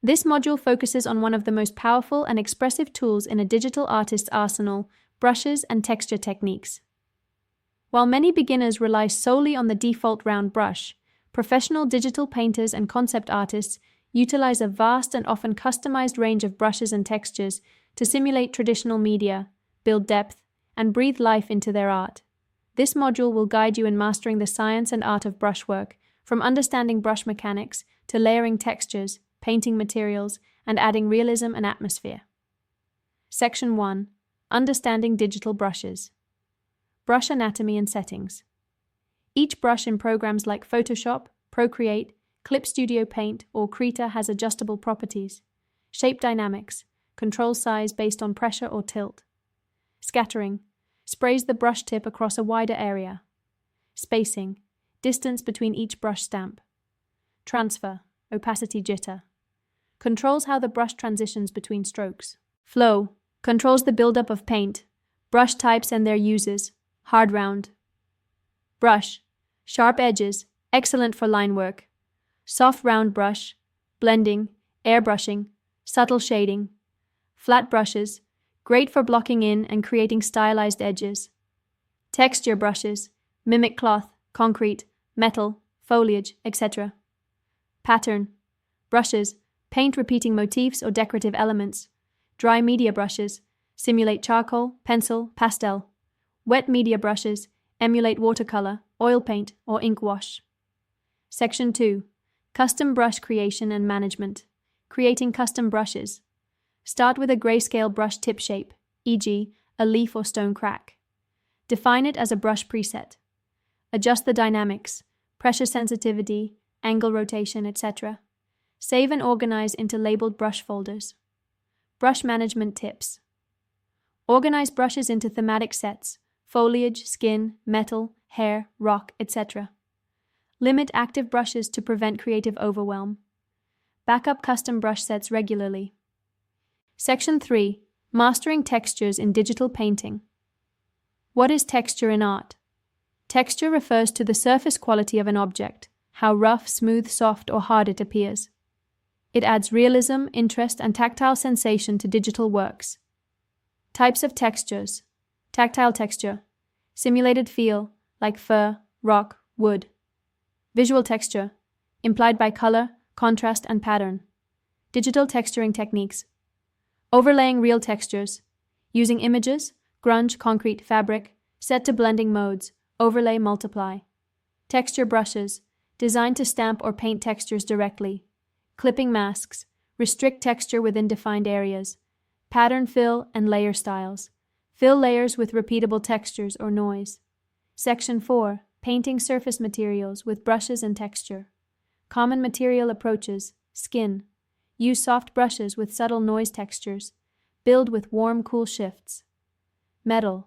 This module focuses on one of the most powerful and expressive tools in a digital artist's arsenal: brushes and texture techniques. While many beginners rely solely on the default round brush, professional digital painters and concept artists utilize a vast and often customized range of brushes and textures to simulate traditional media, build depth, and breathe life into their art. This module will guide you in mastering the science and art of brushwork, from understanding brush mechanics to layering textures, painting materials, and adding realism and atmosphere. Section 1. Understanding digital brushes. Brush anatomy and settings. Each brush in programs like Photoshop, Procreate, Clip Studio Paint, or Krita has adjustable properties: shape dynamics, control size based on pressure or tilt. Scattering, sprays the brush tip across a wider area. Spacing, distance between each brush stamp. Transfer, opacity jitter, controls how the brush transitions between strokes. Flow, controls the buildup of paint, brush types and their uses. Hard round. Brush, sharp edges, excellent for line work. Soft round brush, blending, airbrushing, subtle shading. Flat brushes, great for blocking in and creating stylized edges. Texture brushes, mimic cloth, concrete, metal, foliage, etc. Pattern, brushes, paint repeating motifs or decorative elements. Dry media brushes, simulate charcoal, pencil, pastel. Wet media brushes, emulate watercolor, oil paint, or ink wash. Section 2. Custom brush creation and management. Creating custom brushes. Start with a grayscale brush tip shape, e.g., a leaf or stone crack. Define it as a brush preset. Adjust the dynamics, pressure sensitivity, angle rotation, etc. Save and organize into labeled brush folders. Brush management tips. Organize brushes into thematic sets: foliage, skin, metal, hair, rock, etc. Limit active brushes to prevent creative overwhelm. Back up custom brush sets regularly. Section 3. Mastering textures in digital painting. What is texture in art? Texture refers to the surface quality of an object, how rough, smooth, soft, or hard it appears. It adds realism, interest, and tactile sensation to digital works. Types of textures. Tactile texture, simulated feel, like fur, rock, wood. Visual texture, implied by color, contrast, and pattern. Digital texturing techniques. Overlaying real textures, using images, grunge, concrete, fabric, set to blending modes, overlay, multiply. Texture brushes, designed to stamp or paint textures directly. Clipping masks, restrict texture within defined areas. Pattern fill and layer styles. Fill layers with repeatable textures or noise. Section 4. Painting surface materials with brushes and texture. Common material approaches. Skin. Use soft brushes with subtle noise textures. Build with warm, cool shifts. Metal.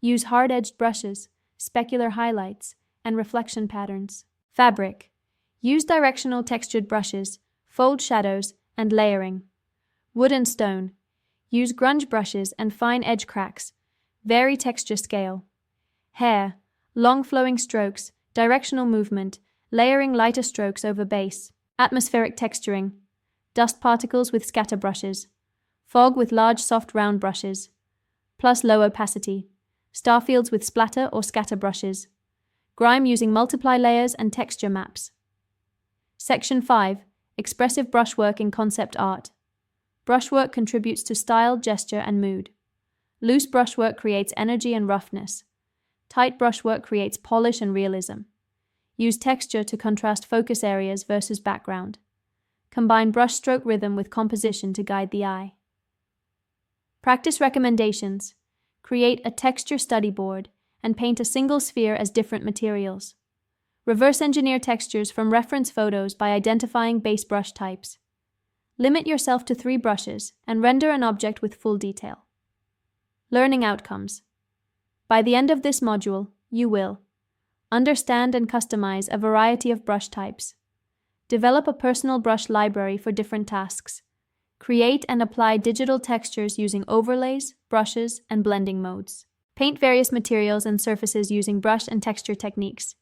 Use hard-edged brushes, specular highlights, and reflection patterns. Fabric. Use directional textured brushes, fold shadows, and layering. Wood and stone. Use grunge brushes and fine edge cracks. Vary texture scale. Hair. Long flowing strokes, directional movement, layering lighter strokes over base. Atmospheric texturing. Dust particles with scatter brushes. Fog with large soft round brushes. Plus low opacity. Starfields with splatter or scatter brushes. Grime using multiply layers and texture maps. Section 5. Expressive brushwork in concept art. Brushwork contributes to style, gesture, and mood. Loose brushwork creates energy and roughness. Tight brushwork creates polish and realism. Use texture to contrast focus areas versus background. Combine brushstroke rhythm with composition to guide the eye. Practice recommendations. Create a texture study board and paint a single sphere as different materials. Reverse engineer textures from reference photos by identifying base brush types. Limit yourself to 3 brushes and render an object with full detail. Learning outcomes. By the end of this module, you will understand and customize a variety of brush types. Develop a personal brush library for different tasks. Create and apply digital textures using overlays, brushes, and blending modes. Paint various materials and surfaces using brush and texture techniques.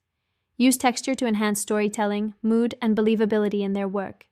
Use texture to enhance storytelling, mood, and believability in their work.